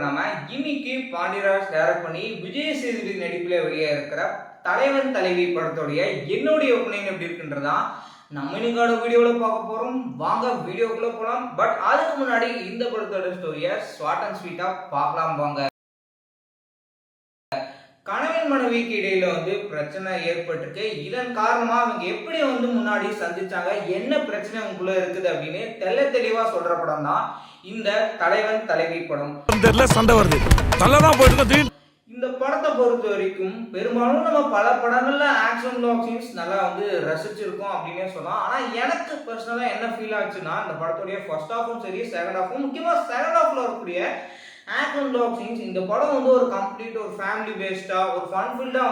நாம இன்னைக்கு பாண்டியராஜ் டைரக்ட் பண்ணி விஜய் சேதுபதி நடிப்பில் வெளியே இருக்கிற தலைவன் தலைவி படத்துடைய என்னுடைய ஒப்பீனியன் எப்படி இருக்குன்றதா நம்ம இன்னைக்கான வீடியோவில் பார்க்க போறோம். வாங்க வீடியோக்குள்ள போகலாம். பட் அதுக்கு முன்னாடி இந்த படத்தோட ஸ்டோரியை ஷார்ட் அண்ட் ஸ்வீட்டா பார்க்கலாம் வாங்க. கணவன் மனைவிக்கு இடையில பிரச்சனை ஏற்பட்டிருக்கு. இதன் காரணமா அவங்க எப்படி முன்னாடி சந்திச்சாங்க, என்ன பிரச்சனை உங்களுக்குள்ள இருக்குது அப்படின்னு தெளிவா சொல்ற படம் தான் இந்த தலைவன் தலைவி படம். சண்டை வருது, இந்த படத்தை பொறுத்த வரைக்கும் பெரும்பாலும் நம்ம பல படங்கள்ல ஆக்ஷன் பிளாக் சீன்ஸ் நல்லா ரசிச்சிருக்கோம் அப்படின்னே சொல்லலாம். ஆனா எனக்கு பர்சனலா என்ன ஃபீல் ஆச்சுன்னா, இந்த படத்துடைய ஃபர்ஸ்ட் ஹாஃபும் சரி செகண்ட் ஹாஃபும், முக்கியமா செகண்ட் ஹாஃப்ல வரக்கூடிய ஆக்ஷன் பிளாக் சீன்ஸ், இந்த படம் ஒரு கம்ப்ளீட் ஒரு ஃபேமிலி பேஸ்டா ஒரு ஃபன்ஃபில்டா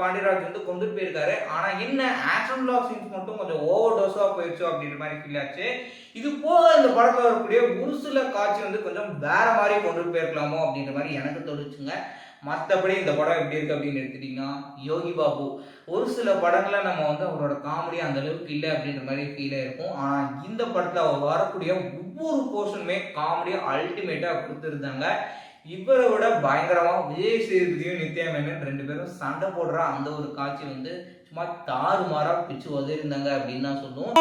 பாண்டியராஜ் கொண்டுட்டு போயிருக்காரு. ஆனா என்ன ஆக்ஷன் பிளாக் சீன்ஸ் மட்டும் கொஞ்சம் ஓவர் டோஸா போயிடுச்சு அப்படின்ற மாதிரி ஃபீல் ஆச்சு. இது போக இந்த படத்துல வரக்கூடிய ஒரு சில காட்சி கொஞ்சம் வேற மாதிரி கொண்டு போயிருக்கலாமோ அப்படின்ற மாதிரி எனக்கு தோணுச்சுங்க. மற்றபடி இந்த படம் எப்படி இருக்கு அப்படின்னு எடுத்துட்டீங்கன்னா, யோகி பாபு ஒரு சில படங்களை நம்ம அவரோட காமெடி அந்த அளவுக்கு இல்லை அப்படின்ற மாதிரி ஃபீல் ஆயிருக்கும். ஆனால் இந்த படத்தில் அவர் வரக்கூடிய ஒவ்வொரு போர்ஷனுமே காமெடியா அல்டிமேட்டா கொடுத்துருந்தாங்க. இவரை விட பயங்கரமா விஜய் சேதுபதியும் நித்யா மேனன் ரெண்டு பேரும் சண்டை போடுற அந்த ஒரு காட்சி சும்மா தாறுமாறா பிச்சு உதறிருந்தாங்க அப்படின்னு தான் சொல்லுவோம்.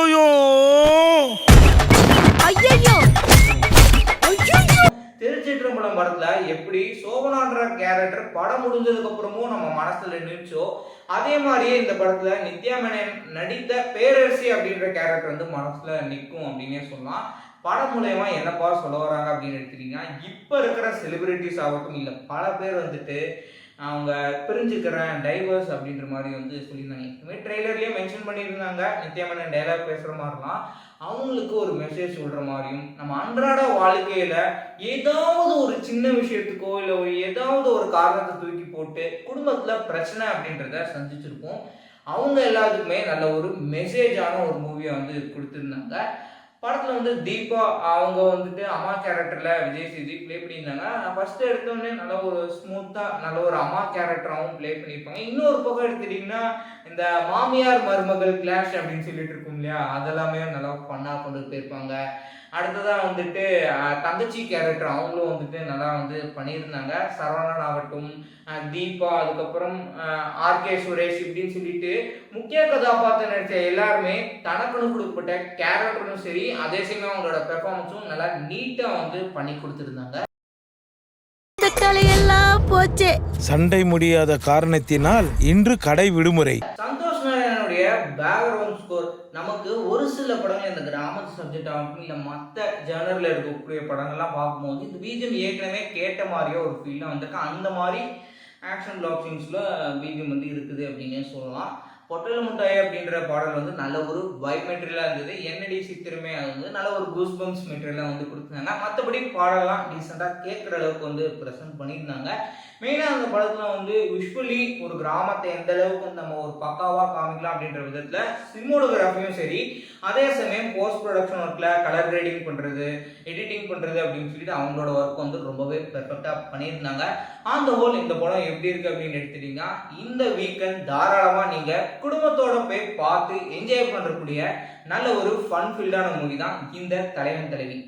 திருச்சிற்றம்பலம் படத்துல எப்படி சோபனான்ற கேரக்டர் படம் முடிஞ்சதுக்கு அப்புறமும் நம்ம மனசுல நின்றுச்சோ, அதே மாதிரியே இந்த படத்துல நித்யா மேனன் நடித்த பேரரசி அப்படின்ற கேரக்டர் மனசுல நிற்கும் அப்படின்னே சொல்லலாம். படம் மூலயமா என்னப்பா சொல்ல வராங்க அப்படின்னு எடுத்துட்டீங்கன்னா, இப்ப இருக்கிற செலிபிரிட்டிஸ் ஆகட்டும் இல்ல பல பேர் அவங்க பிரிஞ்சுக்கிறேன் டைவர்ஸ் அப்படின்ற மாதிரி சொல்லியிருந்தாங்க. இதுமாதிரி ட்ரெய்லர்லயே மென்ஷன் பண்ணியிருந்தாங்க. நித்யா மேனன் டைலாக் பேசுற மாதிரிலாம் அவங்களுக்கு ஒரு மெசேஜ் சொல்ற மாதிரியும், நம்ம அன்றாட வாழ்க்கையில ஏதாவது ஒரு சின்ன விஷயத்துக்கோ இல்லை ஏதாவது ஒரு காரணத்தை தூக்கி போட்டு குடும்பத்துல பிரச்சனை அப்படின்றத சந்திச்சிருப்போம். அவங்க எல்லாத்துக்குமே நல்ல ஒரு மெசேஜான ஒரு மூவியை கொடுத்துருந்தாங்க. படத்துல தீபா அவங்க அம்மா கேரக்டர்ல விஜய் சேதுபதி பிளே பண்ணியிருந்தாங்க. ஃபர்ஸ்ட் எடுத்தோடனே நல்ல ஒரு ஸ்மூத்தா நல்ல ஒரு அம்மா கேரக்டராகவும் பிளே பண்ணியிருப்பாங்க. இன்னொரு பக்கம் எடுத்துட்டீங்கன்னா, இந்த மாமியார் மருமகள் கிளாஷ் அப்படின்னு சொல்லிட்டு இருக்கும் இல்லையா, அதெல்லாமே நல்லா பண்ணா கொண்டு போயிருப்பாங்க. அடுத்ததான் தங்கச்சி கேரக்டர் அவங்களும் நல்லா பண்ணியிருந்தாங்க. சரவணன் ஆகட்டும், தீபா, அதுக்கப்புறம் ஆர்கே சுரேஷ் இப்படின்னு சொல்லிட்டு முக்கிய கதாபாத்திரம் நடிச்ச எல்லாருமே தனக்குன்னு கொடுக்கப்பட்ட கேரக்டரும் சரி, அதே சமயம் அவங்களோட பெர்ஃபார்மன்ஸும் நல்லா நீட்டா பண்ணி கொடுத்துருந்தாங்க. சண்டை முடியாத காரணத்தினால் இன்று கடை விடுமுறை. பேக்ரவுண்ட் ஸ்கோர் நமக்கு ஒரு சில படங்கள் இந்த கிராமத்து சப்ஜெக்ட் ஆகட்டும் இல்லை மற்ற ஜேர்னலில் இருக்கக்கூடிய படங்கள்லாம் பார்க்கும்போது இந்த பிஜிஎம் ஏற்கனவே கேட்ட மாதிரியே ஒரு ஃபீல்லாம் வந்திருக்கு. அந்த மாதிரி ஆக்ஷன் பிளாக் சீன்ஸில் பிஜிஎம் இருக்குது அப்படின்னே சொல்லலாம். பொட்டல முட்டாய் அப்படின்ற பாடல் நல்ல ஒரு வைப் மெட்டீரியலாக இருந்தது. என்னடி சித்திரமே அது நல்ல ஒரு கூஸ் பம்ப்ஸ் மெட்டீரியலாக கொடுத்துருந்தாங்க. மற்றபடி பாடலாம் டீசெண்டாக கேட்குற அளவுக்கு ப்ரெசென்ட் பண்ணியிருந்தாங்க. மெயினாக அந்த படத்தில் யூஸ்வலி ஒரு கிராமத்தை எந்த அளவுக்கு நம்ம ஒரு பக்காவாக காமிக்கலாம் அப்படின்ற விதத்தில் சினிமோடோகிராஃபியும் சரி, அதே சமயம் போஸ்ட் ப்ரொடக்ஷன் ஒர்க்கில் கலர் கிரேடிங் பண்ணுறது, எடிட்டிங் பண்ணுறது அப்படின்னு சொல்லிட்டு அவங்களோட ஒர்க் ரொம்பவே பெர்ஃபெக்டாக பண்ணியிருந்தாங்க. ஆன் த ஹோல் இந்த படம் எப்படி இருக்குது அப்படின்னு எடுத்துட்டீங்கன்னா, இந்த வீக்கெண்ட் தாராளமாக நீங்கள் குடும்பத்தோட போய் பார்த்து என்ஜாய் பண்ணக்கூடிய நல்ல ஒரு ஃபன் ஃபீல்டான மூவி தான் இந்த தலைவன் தலைவி.